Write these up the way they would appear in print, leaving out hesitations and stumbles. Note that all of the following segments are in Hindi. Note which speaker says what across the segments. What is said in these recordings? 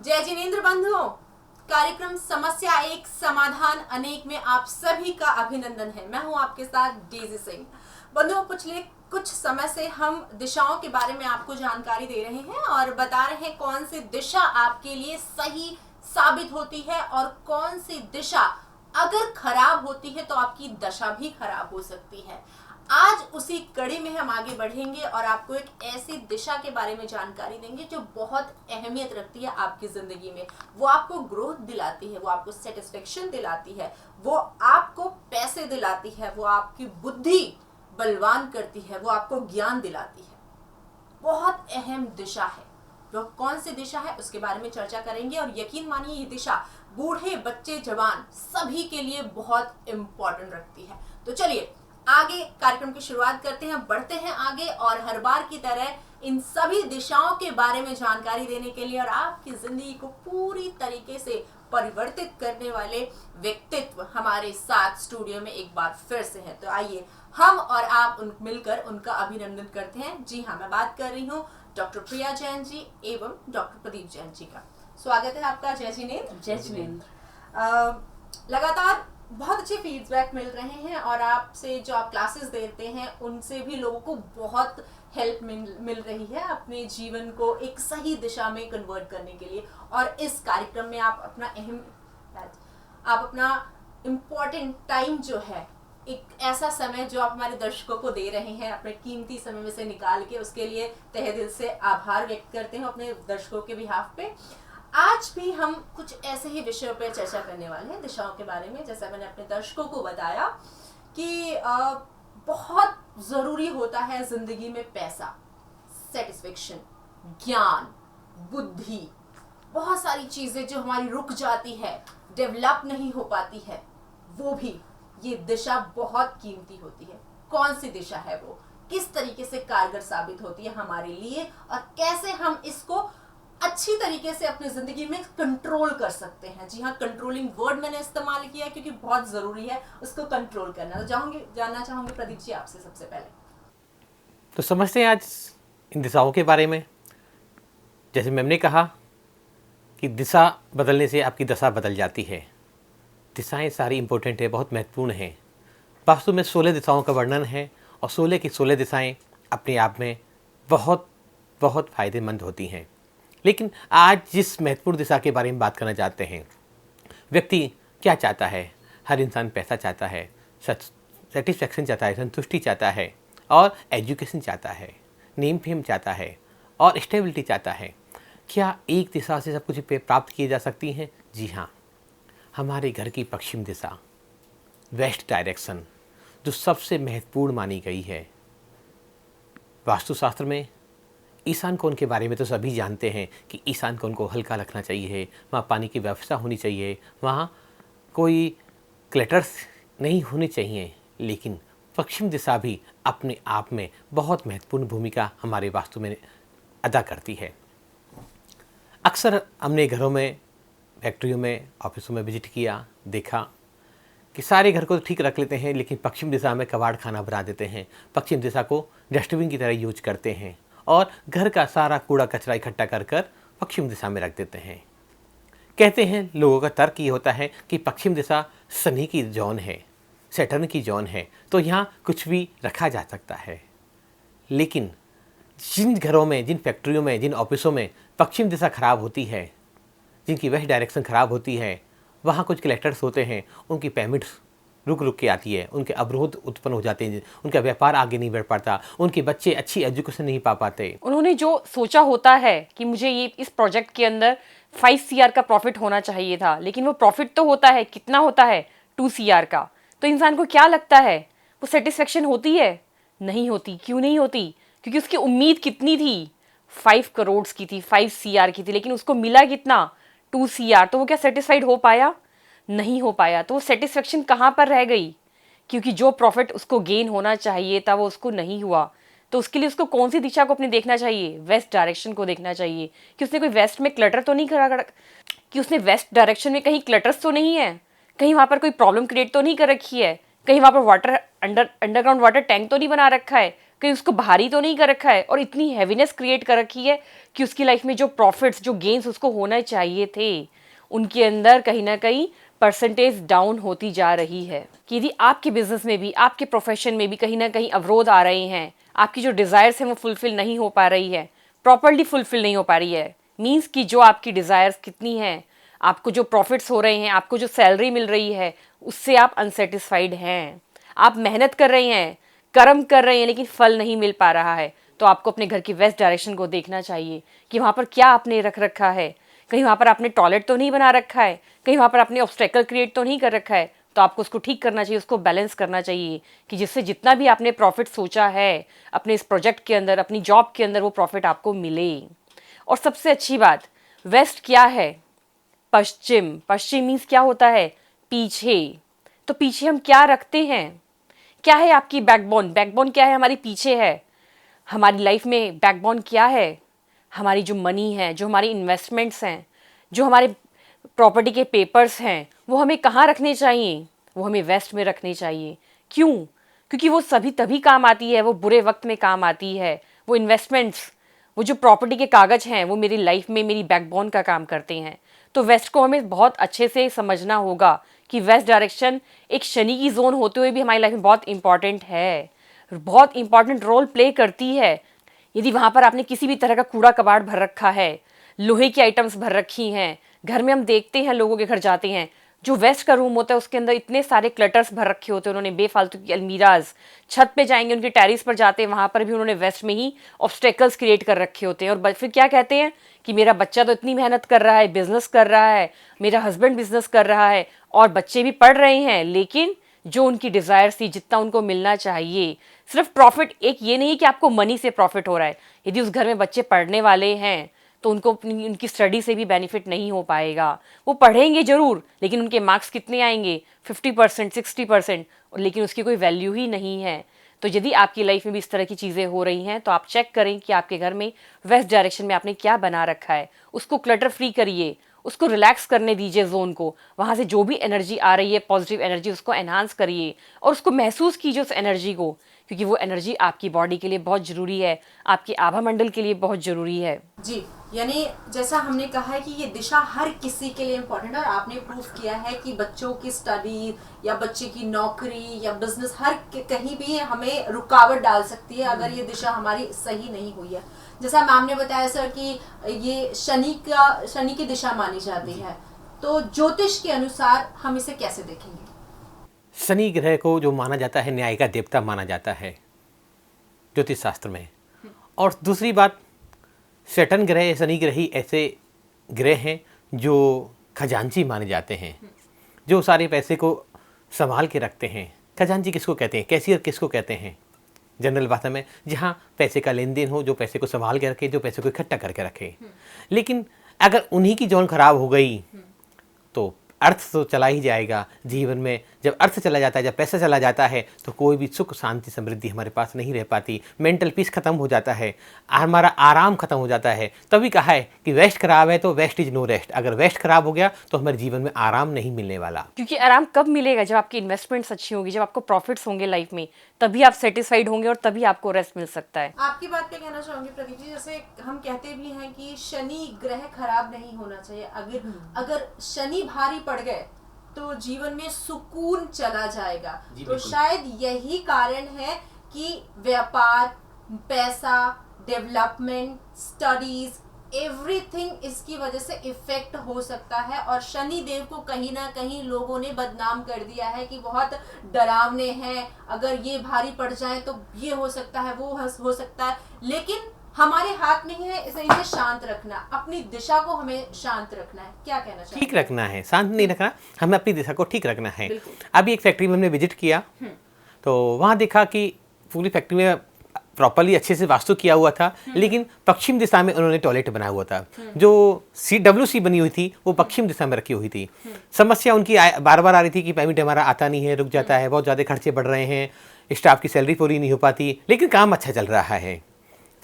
Speaker 1: जय जिनेंद्र बंधुओं, कार्यक्रम समस्या एक समाधान अनेक में आप सभी का अभिनंदन है। मैं हूं आपके साथ डेजी सिंह। बंधुओं, पिछले कुछ समय से हम दिशाओं के बारे में आपको जानकारी दे रहे हैं और बता रहे हैं कौन सी दिशा आपके लिए सही साबित होती है और कौन सी दिशा अगर खराब होती है तो आपकी दशा भी खराब हो सकती है। आज उसी कड़ी में हम आगे बढ़ेंगे और आपको एक ऐसी दिशा के बारे में जानकारी देंगे जो बहुत अहमियत रखती है आपकी जिंदगी में। वो आपको ग्रोथ दिलाती है, वो आपको सेटिस्फेक्शन दिलाती है, वो आपको पैसे दिलाती है, वो आपकी बुद्धि बलवान करती है, वो आपको ज्ञान दिलाती है। बहुत अहम दिशा है। वो कौन सी दिशा है उसके बारे में चर्चा करेंगे और यकीन मानिए ये दिशा बूढ़े बच्चे जवान सभी के लिए बहुत इंपॉर्टेंट रखती है। तो चलिए आगे कार्यक्रम की शुरुआत करते हैं, बढ़ते हैं आगे और हर बार की तरह इन सभी दिशाओं के बारे में जानकारी देने के लिए और आपकी जिंदगी को पूरी तरीके से परिवर्तित करने वाले व्यक्तित्व हमारे साथ स्टूडियो में एक बार फिर से हैं। तो आइए हम और आप मिलकर उनका अभिनंदन करते हैं। जी हाँ, मैं बात कर रही हूँ डॉक्टर प्रिया जैन जी एवं डॉक्टर प्रदीप जैन जी का। स्वागत है आपका। जय जिनेंद्र।
Speaker 2: जय जिनेंद्र।
Speaker 1: लगातार बहुत अच्छे फीडबैक मिल रहे हैं और आपसे जो आप क्लासेस देते हैं उनसे भी लोगों को बहुत हेल्प मिल रही है अपने जीवन को एक सही दिशा में कन्वर्ट करने के लिए। और इस कार्यक्रम में आप अपना इम्पोर्टेंट टाइम जो है, एक ऐसा समय जो आप हमारे दर्शकों को दे रहे हैं अपने कीमती समय में से निकाल के, उसके लिए तहे दिल से आभार व्यक्त करते हैं अपने दर्शकों के बिहाफ पे। आज भी हम कुछ ऐसे ही विषयों पर चर्चा करने वाले हैं, दिशाओं के बारे में। जैसा मैंने अपने दर्शकों को बताया कि बहुत जरूरी होता है जिंदगी में पैसा, सेटिस्फेक्शन, ज्ञान, बुद्धि, बहुत सारी चीजें जो हमारी रुक जाती है, डेवलप नहीं हो पाती है, वो भी ये दिशा बहुत कीमती होती है। कौन सी दिशा है वो, किस तरीके से कारगर साबित होती है हमारे लिए और कैसे हम इसको अच्छी तरीके से अपनी जिंदगी में कंट्रोल कर सकते हैं। जी हाँ, कंट्रोलिंग वर्ड मैंने इस्तेमाल किया क्योंकि बहुत जरूरी है उसको कंट्रोल करना। तो जानना चाहूंगी प्रदीप जी आपसे सबसे पहले।
Speaker 2: तो समझते हैं आज इन दिशाओं के बारे में। जैसे मैम ने कहा कि दिशा बदलने से आपकी दशा बदल जाती है। दिशाएं सारी इंपॉर्टेंट है, बहुत महत्वपूर्ण हैं। वास्तव में 16 दिशाओं का वर्णन है और 16 की 16 दिशाएं अपने आप में बहुत बहुत फ़ायदेमंद होती हैं। लेकिन आज जिस महत्वपूर्ण दिशा के बारे में बात करना चाहते हैं, व्यक्ति क्या चाहता है? हर इंसान पैसा चाहता है, सेटिस्फैक्शन चाहता है, संतुष्टि चाहता है और एजुकेशन चाहता है, नेम फेम चाहता है और स्टेबिलिटी चाहता है। क्या एक दिशा से सब कुछ प्राप्त किए जा सकती हैं? जी हाँ। हमारे घर की पश्चिम दिशा, वेस्ट डायरेक्शन, जो सबसे महत्वपूर्ण मानी गई है वास्तुशास्त्र में। ईशान कोण के बारे में तो सभी जानते हैं कि ईशान कोण को हल्का रखना चाहिए, वहाँ पानी की व्यवस्था होनी चाहिए, वहाँ कोई क्लटर्स नहीं होने चाहिए। लेकिन पश्चिम दिशा भी अपने आप में बहुत महत्वपूर्ण भूमिका हमारे वास्तु में अदा करती है। अक्सर हमने घरों में, फैक्ट्रियों में, ऑफिसों में विजिट किया, देखा कि सारे घर को ठीक रख लेते हैं लेकिन पश्चिम दिशा में कबाड़ खाना बना देते हैं, पश्चिम दिशा को डस्टबिन की तरह यूज करते हैं और घर का सारा कूड़ा कचरा इकट्ठा कर कर पश्चिम दिशा में रख देते हैं। कहते हैं, लोगों का तर्क ये होता है कि पश्चिम दिशा शनि की जोन है, सैटर्न की जोन है, तो यहाँ कुछ भी रखा जा सकता है। लेकिन जिन घरों में, जिन फैक्ट्रियों में, जिन ऑफिसों में पश्चिम दिशा खराब होती है, जिनकी वेस्ट डायरेक्शन खराब होती है, वहाँ कुछ कलेक्टर्स होते हैं, उनकी पेमेंट्स रुक रुक के आती है, उनके अवरोध उत्पन्न हो जाते हैं, उनका व्यापार आगे नहीं बढ़ पाता, उनके बच्चे अच्छी एजुकेशन नहीं पा पाते।
Speaker 3: उन्होंने जो सोचा होता है कि मुझे ये इस प्रोजेक्ट के अंदर 5 CR का प्रॉफिट होना चाहिए था, लेकिन वो प्रॉफिट तो होता है, कितना होता है? 2 CR का। तो इंसान को क्या लगता है, वो सेटिस्फेक्शन होती है? नहीं होती। क्यों नहीं होती? क्योंकि उसकी उम्मीद कितनी थी? 5 करोड़ की थी, 5 CR की थी, लेकिन उसको मिला कितना? 2 CR। तो वो क्या सेटिस्फाइड हो पाया? नहीं हो पाया। तो वो सेटिस्फेक्शन कहाँ पर रह गई? क्योंकि जो प्रॉफिट उसको गेन होना चाहिए था वो उसको नहीं हुआ। तो उसके लिए उसको कौन सी दिशा को अपने देखना चाहिए? वेस्ट डायरेक्शन को देखना चाहिए कि उसने कोई वेस्ट में क्लटर तो नहीं करा, कि उसने वेस्ट डायरेक्शन में कहीं क्लटर्स तो नहीं है, कहीं वहाँ पर कोई प्रॉब्लम क्रिएट तो नहीं कर रखी है, कहीं वहाँ पर वाटर अंडरग्राउंड वाटर टैंक तो नहीं बना रखा है, कहीं उसको भारी तो नहीं कर रखा है और इतनी हैवीनेस क्रिएट कर रखी है कि उसकी लाइफ में जो प्रॉफिट्स, जो गेन्स उसको होना चाहिए थे, उनके अंदर कहीं ना कहीं परसेंटेज डाउन होती जा रही है। कि यदि आपके बिजनेस में भी, आपके प्रोफेशन में भी कहीं ना कहीं अवरोध आ रहे हैं, आपकी जो डिज़ायर्स हैं वो फुलफिल नहीं हो पा रही है, प्रॉपरली फुलफिल नहीं हो पा रही है, मीन्स कि जो आपकी डिज़ायर्स कितनी हैं, आपको जो प्रॉफिट्स हो रहे हैं, आपको जो सैलरी मिल रही है, उससे आप अनसेटिस्फाइड हैं, आप मेहनत कर रहे हैं, कर्म कर रहे हैं, लेकिन फल नहीं मिल पा रहा है, तो आपको अपने घर की वेस्ट डायरेक्शन को देखना चाहिए कि वहाँ पर क्या आपने रख रखा है। कहीं वहाँ पर आपने टॉयलेट तो नहीं बना रखा है, कहीं वहाँ पर आपने ऑब्स्टेकल क्रिएट तो नहीं कर रखा है, तो आपको उसको ठीक करना चाहिए, उसको बैलेंस करना चाहिए कि जिससे जितना भी आपने प्रॉफिट सोचा है अपने इस प्रोजेक्ट के अंदर, अपनी जॉब के अंदर, वो प्रॉफिट आपको मिले। और सबसे अच्छी बात, वेस्ट क्या है? पश्चिम। पश्चिम मीन्स क्या होता है? पीछे। तो पीछे हम क्या रखते हैं? क्या है आपकी बैकबोन? बैकबोन क्या है? हमारी पीछे है। हमारी लाइफ में बैकबोन क्या है? हमारी जो मनी है, जो हमारी इन्वेस्टमेंट्स हैं, जो हमारे प्रॉपर्टी के पेपर्स हैं, वो हमें कहाँ रखने चाहिए? वो हमें वेस्ट में रखने चाहिए। क्यों? क्योंकि वो सभी तभी काम आती है, वो बुरे वक्त में काम आती है। वो इन्वेस्टमेंट्स, वो जो प्रॉपर्टी के कागज़ हैं, वो मेरी लाइफ में मेरी बैकबोन का काम करते हैं। तो वेस्ट को हमें बहुत अच्छे से समझना होगा कि वेस्ट डायरेक्शन एक शनि की जोन होते हुए भी हमारी लाइफ में बहुत इंपॉर्टेंट है, बहुत इंपॉर्टेंट रोल प्ले करती है। यदि वहाँ पर आपने किसी भी तरह का कूड़ा कबाड़ भर रखा है, लोहे की आइटम्स भर रखी हैं, घर में हम देखते हैं, लोगों के घर जाते हैं, जो वेस्ट का रूम होता है उसके अंदर इतने सारे क्लटर्स भर रखे होते हैं, उन्होंने बेफालतू की अलमीराज, छत पे जाएंगे, उनके टेरिस पर जाते हैं, वहाँ पर भी उन्होंने वेस्ट में ही ऑब्स्टेकल्स क्रिएट कर रखे होते हैं। और फिर क्या कहते हैं कि मेरा बच्चा तो इतनी मेहनत कर रहा है, बिजनेस कर रहा है, मेरा हस्बैंड बिजनेस कर रहा है और बच्चे भी पढ़ रहे हैं, लेकिन जो उनकी डिज़ायर्स थी, जितना उनको मिलना चाहिए, सिर्फ प्रॉफिट, एक ये नहीं कि आपको मनी से प्रॉफिट हो रहा है। यदि उस घर में बच्चे पढ़ने वाले हैं तो उनको अपनी उनकी स्टडी से भी बेनिफिट नहीं हो पाएगा। वो पढ़ेंगे ज़रूर, लेकिन उनके मार्क्स कितने आएंगे? 50%, 60%, लेकिन उसकी कोई वैल्यू ही नहीं है। तो यदि आपकी लाइफ में भी इस तरह की चीज़ें हो रही हैं तो आप चेक करें कि आपके घर में वेस्ट डायरेक्शन में आपने क्या बना रखा है। उसको क्लटर फ्री करिए, उसको रिलैक्स करने दीजिए जोन को, वहाँ से जो भी एनर्जी आ रही है, पॉजिटिव एनर्जी, उसको एनहांस करिए और उसको महसूस कीजिए उस एनर्जी को, क्योंकि वो एनर्जी आपकी बॉडी के लिए बहुत ज़रूरी है, आपके आभा मंडल के लिए बहुत ज़रूरी है।
Speaker 1: जी, यानी जैसा हमने कहा है कि ये दिशा हर किसी के लिए इम्पोर्टेंट है और आपने प्रूफ किया है कि बच्चों की स्टडी या बच्चे की नौकरी या बिजनेस हर कहीं भी हमें रुकावट डाल सकती है अगर ये दिशा हमारी सही नहीं हुई है। जैसा मैम ने बताया सर कि ये शनि की दिशा मानी जाती है, तो ज्योतिष के अनुसार हम इसे कैसे देखेंगे?
Speaker 2: शनि ग्रह को जो माना जाता है, न्याय का देवता माना जाता है ज्योतिष शास्त्र में। और दूसरी बात, सैटर्न ग्रह, शनि ग्रह ही ऐसे ग्रह हैं जो खजांची माने जाते हैं, जो सारे पैसे को संभाल के रखते हैं। खजांची किसको कहते हैं? कैशियर किसको कहते हैं जनरल भाषा में? जहाँ पैसे का लेन देन हो, जो पैसे को संभाल के रखे, जो पैसे को इकट्ठा करके रखे। लेकिन अगर उन्हीं की जोन खराब हो गई तो अर्थ तो चला ही जाएगा जीवन में। जब अर्थ चला जाता है, जब पैसा चला जाता है, तो कोई भी सुख शांति समृद्धि हमारे पास नहीं रह पाती। मेंटल पीस खत्म हो जाता है, हमारा आराम खत्म हो जाता है। तभी कहा है कि वेस्ट खराब है तो वेस्ट इज नो रेस्ट। अगर वेस्ट खराब हो गया तो हमारे जीवन में आराम नहीं मिलने वाला।
Speaker 3: क्योंकि आराम कब मिलेगा? जब आपकी इन्वेस्टमेंट्स अच्छी होंगी, जब आपको प्रॉफिट्स होंगे लाइफ में, तभी आप सेटिस्फाइड होंगे और तभी आपको रेस्ट मिल सकता है।
Speaker 1: आपकी बात पे कहना चाहूंगी प्रदीप जी, जैसे हम कहते भी हैं कि शनि ग्रह खराब नहीं होना चाहिए। अगर शनि भारी पड़ गए तो जीवन में सुकून चला जाएगा। तो शायद यही कारण है कि व्यापार, पैसा, डेवलपमेंट, स्टडीज, एवरीथिंग इसकी वजह से इफेक्ट हो सकता है। और शनि देव को कहीं ना कहीं लोगों ने बदनाम कर दिया है कि बहुत डरावने हैं, अगर ये भारी पड़ जाए तो ये हो सकता है, वो हो सकता है। लेकिन हमारे हाथ में ही है इसे शांत रखना, अपनी दिशा को हमें शांत रखना है। क्या कहना चाहिए?
Speaker 2: ठीक रखना है, शांत नहीं रखना, हमें अपनी दिशा को ठीक रखना है। अभी एक फैक्ट्री में हमने विजिट किया तो वहाँ देखा कि पूरी फैक्ट्री में प्रॉपरली अच्छे से वास्तु किया हुआ था, लेकिन पश्चिम दिशा में उन्होंने टॉयलेट बनाया हुआ था। जो CWC बनी हुई थी वो पश्चिम दिशा में रखी हुई थी। समस्या उनकी बार बार आ रही थी कि पेमेंट हमारा आता नहीं है, रुक जाता है, बहुत ज़्यादा खर्चे बढ़ रहे हैं, स्टाफ की सैलरी पूरी नहीं हो पाती, लेकिन काम अच्छा चल रहा है।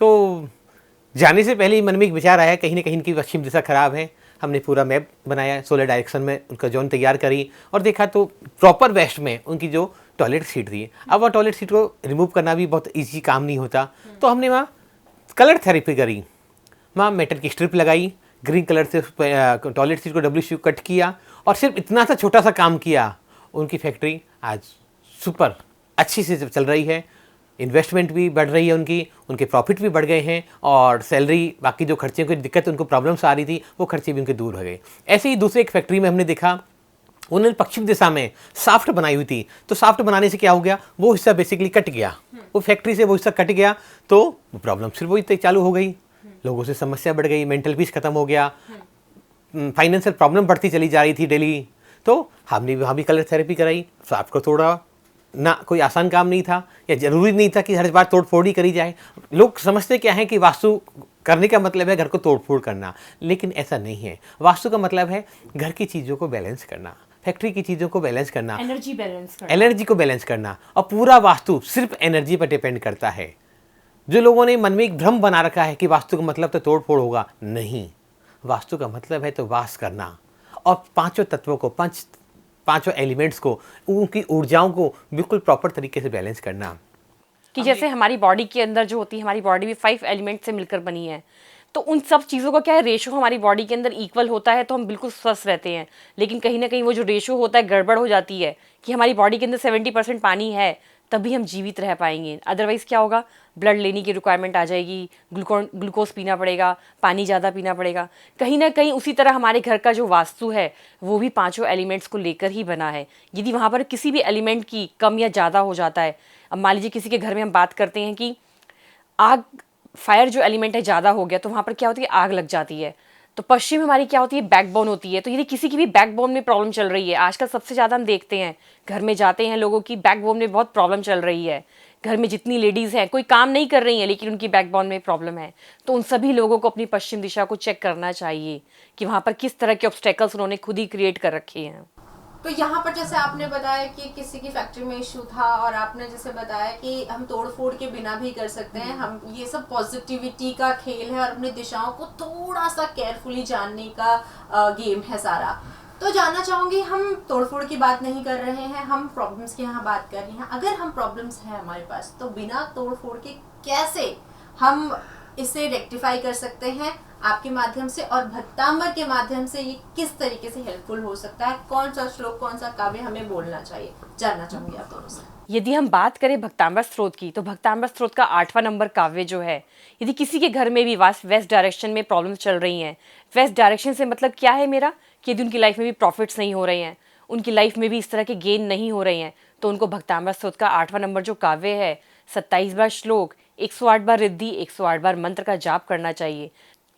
Speaker 2: तो जाने से पहले ही मन में एक विचार आया, कहीं ना कहीं इनकी पश्चिम दिशा खराब है। हमने पूरा मैप बनाया, 16 डायरेक्शन में उनका जोन तैयार करी और देखा तो प्रॉपर वेस्ट में उनकी जो टॉयलेट सीट थी। अब वो टॉयलेट सीट को रिमूव करना भी बहुत ईजी काम नहीं होता, तो हमने वहाँ कलर थेरेपी करी। वहाँ मेटल की स्ट्रिप लगाई, ग्रीन कलर से टॉयलेट सीट को डब्ल्यू कट किया और सिर्फ इतना सा छोटा सा काम किया। उनकी फैक्ट्री आज सुपर अच्छी से चल रही है, इन्वेस्टमेंट भी बढ़ रही है उनके प्रॉफिट भी बढ़ गए हैं और सैलरी, बाकी जो खर्चे की दिक्कत उनको प्रॉब्लम्स आ रही थी वो खर्चे भी उनके दूर हो गए। ऐसे ही दूसरे एक फैक्ट्री में हमने देखा, उन्होंने पश्चिम दिशा में साफ्ट बनाई हुई थी, तो साफ्ट बनाने से क्या हो गया, वो हिस्सा बेसिकली कट गया, वो फैक्ट्री से वो हिस्सा कट गया, तो वो प्रॉब्लम सिर्फ वही चालू हो गई, लोगों से समस्या बढ़ गई, मेंटल पीस खत्म हो गया, फाइनेंशियल प्रॉब्लम बढ़ती चली जा रही थी डेली। तो हमने वहाँ भी कलर थेरेपी कराई, साफ्ट को तोड़ा ना, कोई आसान काम नहीं था या ज़रूरी नहीं था कि हर बार तोड़ फोड़ ही करी जाए। लोग समझते क्या है कि वास्तु करने का मतलब है घर को तोड़ फोड़ करना, लेकिन ऐसा नहीं है। वास्तु का मतलब है घर की चीज़ों को बैलेंस करना, फैक्ट्री की चीज़ों को बैलेंस करना, एनर्जी को बैलेंस करना, और पूरा वास्तु सिर्फ एनर्जी पर डिपेंड करता है। जो लोगों ने मन में एक भ्रम बना रखा है कि वास्तु का मतलब तो तोड़ फोड़ होगा, नहीं, वास्तु का मतलब है तो वास करना और पांचों तत्वों को, पांचों एलिमेंट्स को, उनकी ऊर्जाओं को बिल्कुल प्रॉपर तरीके से बैलेंस करना।
Speaker 3: कि जैसे हमारी बॉडी के अंदर जो होती है, हमारी बॉडी भी 5 एलिमेंट से मिलकर बनी है, तो उन सब चीज़ों का क्या है, रेशो हमारी बॉडी के अंदर इक्वल होता है तो हम बिल्कुल स्वस्थ रहते हैं। लेकिन कहीं ना कहीं वो जो रेशो होता है गड़बड़ हो जाती है कि हमारी बॉडी के अंदर 70% पानी है तभी हम जीवित रह पाएंगे, अदरवाइज़ क्या होगा, ब्लड लेने की रिक्वायरमेंट आ जाएगी, ग्लूकोज पीना पड़ेगा, पानी ज़्यादा पीना पड़ेगा। कहीं ना कहीं उसी तरह हमारे घर का जो वास्तु है वो भी पांचों एलिमेंट्स को लेकर ही बना है। यदि वहाँ पर किसी भी एलिमेंट की कम या ज़्यादा हो जाता है, अब मान लीजिए किसी के घर में हम बात करते हैं कि आग, फायर जो एलिमेंट है ज़्यादा हो गया, तो वहाँ पर क्या होती है, आग लग जाती है। तो पश्चिम हमारी क्या होती है, बैकबोन होती है। तो यदि किसी की भी बैकबोन में प्रॉब्लम चल रही है, आजकल सबसे ज़्यादा हम देखते हैं घर में जाते हैं, लोगों की बैकबोन में बहुत प्रॉब्लम चल रही है। घर में जितनी लेडीज़ हैं, कोई काम नहीं कर रही हैं लेकिन उनकी बैकबोन में प्रॉब्लम है, तो उन सभी लोगों को अपनी पश्चिम दिशा को चेक करना चाहिए कि वहाँ पर किस तरह के ऑब्स्टेकल्स उन्होंने खुद ही क्रिएट कर रखे हैं।
Speaker 1: तो यहाँ पर जैसे आपने बताया कि किसी की फैक्ट्री में इशू था, और आपने जैसे बताया कि हम तोड़ फोड़ के बिना भी कर सकते हैं, हम ये सब पॉजिटिविटी का खेल है और अपनी दिशाओं को थोड़ा सा केयरफुली जानने का गेम है सारा। तो जानना चाहूँगी, हम तोड़ फोड़ की बात नहीं कर रहे हैं, हम प्रॉब्लम्स की यहाँ बात कर रहे हैं। अगर हम प्रॉब्लम्स हैं हमारे पास, तो बिना तोड़ फोड़ के कैसे हम इसे रेक्टिफाई कर सकते हैं आपके माध्यम से, और भक्तांबर के माध्यम से ये किस तरीके से हेल्पफुल हो सकता है? कौन सा श्लोक, कौन सा काव्य हमें बोलना चाहिए, जानना चाहूंगी आप दोनों से।
Speaker 3: यदि हम बात करें भक्तांबर स्त्रोत की, तो भक्तांबर स्त्रोत का 8वां नंबर काव्य जो है, यदि किसी के घर में भी वेस्ट डायरेक्शन में प्रॉब्लम्स चल रही हैं, वेस्ट डायरेक्शन से मतलब क्या है मेरा, कि यदि उनकी लाइफ में भी प्रॉफिट्स नहीं हो रहे हैं, उनकी लाइफ में भी इस तरह के गेन नहीं हो रहे हैं, तो उनको भक्तांबर स्त्रोत का 8वां नंबर जो काव्य है, 27 बार श्लोक, 108 बार रिद्धि, 108 बार मंत्र का जाप करना चाहिए।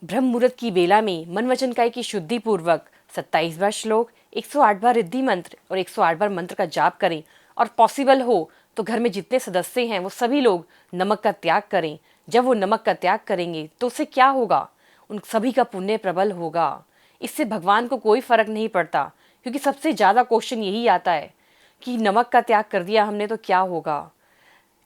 Speaker 3: ब्रह्म मुहूर्त की बेला में मन वचन काय की शुद्धि पूर्वक 27 बार श्लोक, 108 बार रिद्धि मंत्र और 108 बार मंत्र का जाप करें। और पॉसिबल हो तो घर में जितने सदस्य हैं वो सभी लोग नमक का त्याग करें। जब वो नमक का त्याग करेंगे तो उससे क्या होगा, उन सभी का पुण्य प्रबल होगा। इससे भगवान को कोई फर्क नहीं पड़ता, क्योंकि सबसे ज़्यादा क्वेश्चन यही आता है कि नमक का त्याग कर दिया हमने तो क्या होगा,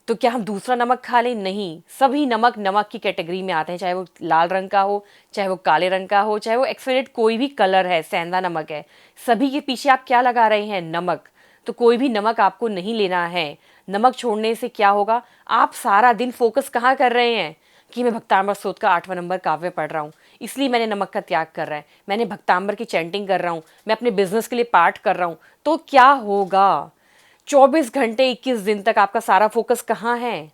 Speaker 3: तो क्या हम दूसरा नमक खा लें? नहीं, सभी नमक नमक की कैटेगरी में आते हैं, चाहे वो लाल रंग का हो, चाहे वो काले रंग का हो, चाहे वो एक्सपेक्टेड कोई भी कलर है, सेंधा नमक है, सभी के पीछे आप क्या लगा रहे हैं, नमक। तो कोई भी नमक आपको नहीं लेना है। नमक छोड़ने से क्या होगा, आप सारा दिन फोकस कहाँ कर रहे हैं कि मैं भक्तांबर स्त्रोत का 8वां नंबर काव्य पढ़ रहा हूँ, इसलिए मैंने नमक का त्याग कर रहा है, मैंने भक्तांबर की चैंटिंग कर रहा हूँ, मैं अपने बिजनेस के लिए पाठ कर रहा हूँ, तो क्या होगा, 24 घंटे 21 दिन तक आपका सारा फोकस कहाँ है,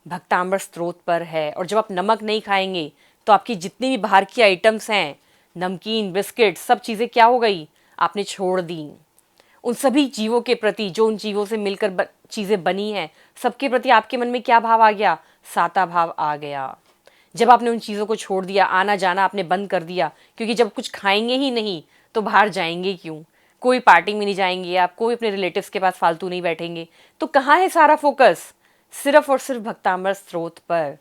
Speaker 3: भक्तांबर स्त्रोत पर है। और जब आप नमक नहीं खाएंगे तो आपकी जितनी भी बाहर की आइटम्स हैं, नमकीन, बिस्किट, सब चीज़ें क्या हो गई, आपने छोड़ दी। उन सभी जीवों के प्रति, जो उन जीवों से मिलकर चीज़ें बनी हैं, सबके प्रति आपके मन में क्या भाव आ गया, साता भाव आ गया। जब आपने उन चीज़ों को छोड़ दिया, आना जाना आपने बंद कर दिया, क्योंकि जब कुछ खाएंगे ही नहीं तो बाहर जाएंगे क्यों, कोई पार्टी में नहीं जाएंगे आप, कोई अपने रिलेटिव्स के पास फालतू नहीं बैठेंगे, तो कहाँ है सारा फोकस, सिर्फ और सिर्फ भक्तांबर स्त्रोत पर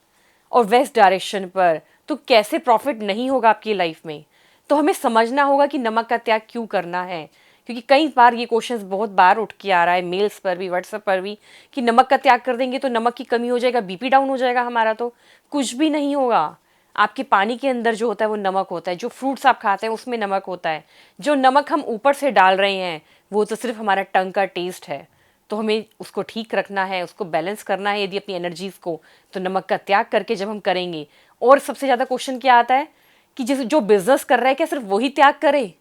Speaker 3: और वेस्ट डायरेक्शन पर। तो कैसे प्रॉफिट नहीं होगा आपकी लाइफ में। तो हमें समझना होगा कि नमक का त्याग क्यों करना है, क्योंकि कई बार ये क्वेश्चंस बहुत बार उठ के आ रहा है, मेल्स पर भी, व्हाट्सएप पर भी, कि नमक का त्याग कर देंगे तो नमक की कमी हो जाएगा, बीपी डाउन हो जाएगा हमारा। तो कुछ भी नहीं होगा। आपके पानी के अंदर जो होता है वो नमक होता है, जो फ्रूट्स आप खाते हैं उसमें नमक होता है, जो नमक हम ऊपर से डाल रहे हैं वो तो सिर्फ हमारा टंग का टेस्ट है। तो हमें उसको ठीक रखना है, उसको बैलेंस करना है यदि अपनी एनर्जीज़ को, तो नमक का त्याग करके जब हम करेंगे। और सबसे ज़्यादा क्वेश्चन क्या आता है कि जैसे जो बिजनेस कर रहा है क्या सिर्फ वही त्याग करे?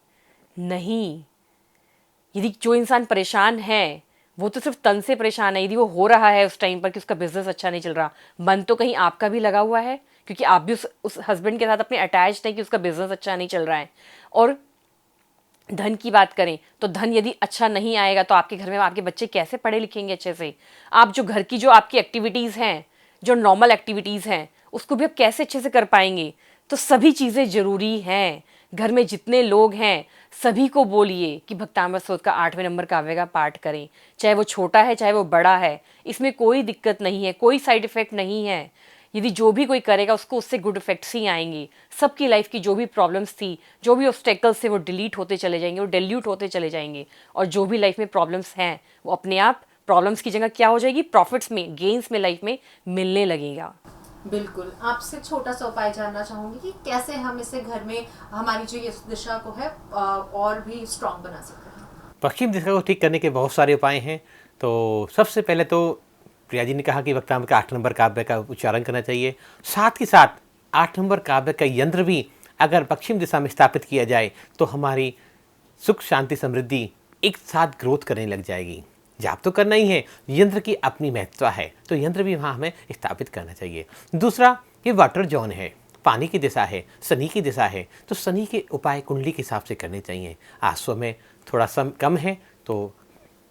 Speaker 3: नहीं, यदि जो इंसान परेशान है वो तो सिर्फ तन से परेशान है, यदि वो हो रहा है उस टाइम पर कि उसका बिजनेस अच्छा नहीं चल रहा, मन तो कहीं आपका भी लगा हुआ है, क्योंकि आप भी उस हस्बैंड के साथ अपने अटैच हैं कि उसका बिजनेस अच्छा नहीं चल रहा है। और धन की बात करें तो धन यदि अच्छा नहीं आएगा तो आपके घर में आपके बच्चे कैसे पढ़े लिखेंगे अच्छे से? आप जो घर की जो आपकी एक्टिविटीज़ हैं, जो नॉर्मल एक्टिविटीज़ हैं, उसको भी आप कैसे अच्छे से कर पाएंगे? तो सभी चीज़ें ज़रूरी हैं। घर में जितने लोग हैं सभी को बोलिए कि भक्तामृत स्तोत्र का 8वें नंबर काव्य का पाठ करें, चाहे वो छोटा है चाहे वो बड़ा है, इसमें कोई दिक्कत नहीं है, कोई साइड इफ़ेक्ट नहीं है। यदि जो भी कोई करेगा उसको उससे गुड इफेक्ट्स ही आएंगे। सबकी लाइफ की जो भी प्रॉब्लम्स थी, जो भी ऑब्स्टेकल्स थे, वो डिलीट होते चले जाएंगे, वो डिल्यूट होते चले जाएंगे। और जो भी लाइफ में प्रॉब्लम्स हैं वो अपने आप प्रॉब्लम्स की जगह क्या हो जाएगी, प्रॉफिट्स में, गेन्स में लाइफ में मिलने लगेगा।
Speaker 1: बिल्कुल। आपसे छोटा सा उपाय जानना चाहूंगी कि कैसे हम इसे घर में हमारी जो ये दिशा को है और भी स्ट्रांग बना सकते हैं।
Speaker 2: पश्चिम दिशा को ठीक करने के बहुत सारे उपाय हैं। तो सबसे पहले तो प्रिया जी ने कहा कि वक्तामृत का 8 नंबर काव्य का उच्चारण करना चाहिए। साथ ही साथ 8 नंबर काव्य का यंत्र भी अगर पश्चिम दिशा में स्थापित किया जाए तो हमारी सुख शांति समृद्धि एक साथ ग्रोथ करने लग जाएगी। जाप तो करना ही है, यंत्र की अपनी महत्ता है, तो यंत्र भी वहाँ हमें स्थापित करना चाहिए। दूसरा, ये वाटर जोन है, पानी की दिशा है, शनि की दिशा है, तो शनि के उपाय कुंडली के हिसाब से करने चाहिए। आज समय थोड़ा कम है, तो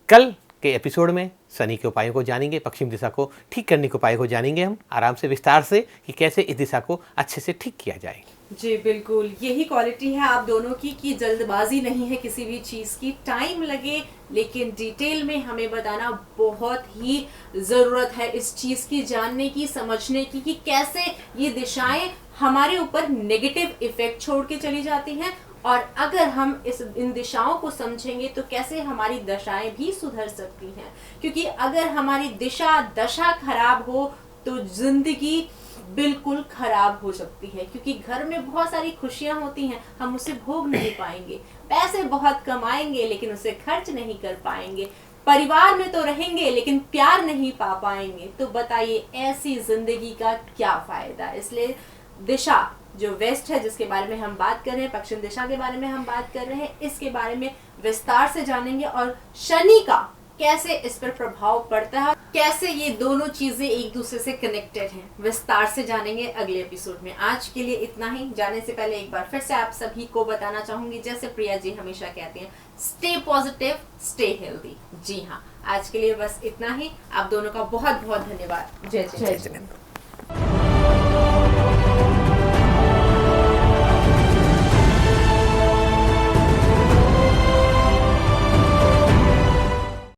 Speaker 2: कल के एपिसोड में शनि के उपायों को जानेंगे, पश्चिम दिशा को ठीक करने के उपायों को जानेंगे हम आराम से विस्तार से कि कैसे इस दिशा को अच्छे से ठीक किया जाए।
Speaker 1: जी बिल्कुल, यही क्वालिटी है आप दोनों की कि जल्दबाजी नहीं है किसी भी चीज़ की। टाइम लगे लेकिन डिटेल में हमें बताना बहुत ही ज़रूरत है इस चीज़ की, जानने की, समझने की कि कैसे ये दिशाएं हमारे ऊपर नेगेटिव इफेक्ट छोड़ के चली जाती हैं, और अगर हम इन दिशाओं को समझेंगे तो कैसे हमारी दशाएं भी सुधर सकती हैं। क्योंकि अगर हमारी दशा खराब हो तो जिंदगी बिल्कुल खराब हो सकती है, क्योंकि घर में बहुत सारी खुशियां होती हैं, हम उसे भोग नहीं पाएंगे, पैसे बहुत कमाएंगे लेकिन उसे खर्च नहीं कर पाएंगे, परिवार में तो रहेंगे लेकिन प्यार नहीं पा पाएंगे। तो बताइए ऐसी जिंदगी का क्या फायदा। इसलिए दिशा जो वेस्ट है जिसके बारे में हम बात कर रहे हैं, पश्चिम दिशा के बारे में हम बात कर रहे हैं, इसके बारे में विस्तार से जानेंगे और शनि का कैसे इस पर प्रभाव पड़ता है, कैसे ये दोनों चीजें एक दूसरे से कनेक्टेड हैं, विस्तार से जानेंगे अगले एपिसोड में। आज के लिए इतना ही। जाने से पहले एक बार फिर से आप सभी को बताना चाहूंगी, जैसे प्रिया जी हमेशा कहती हैं, स्टे पॉजिटिव, स्टे हेल्दी। जी हाँ, आज के लिए बस इतना ही। आप दोनों का बहुत बहुत धन्यवाद। जय जय।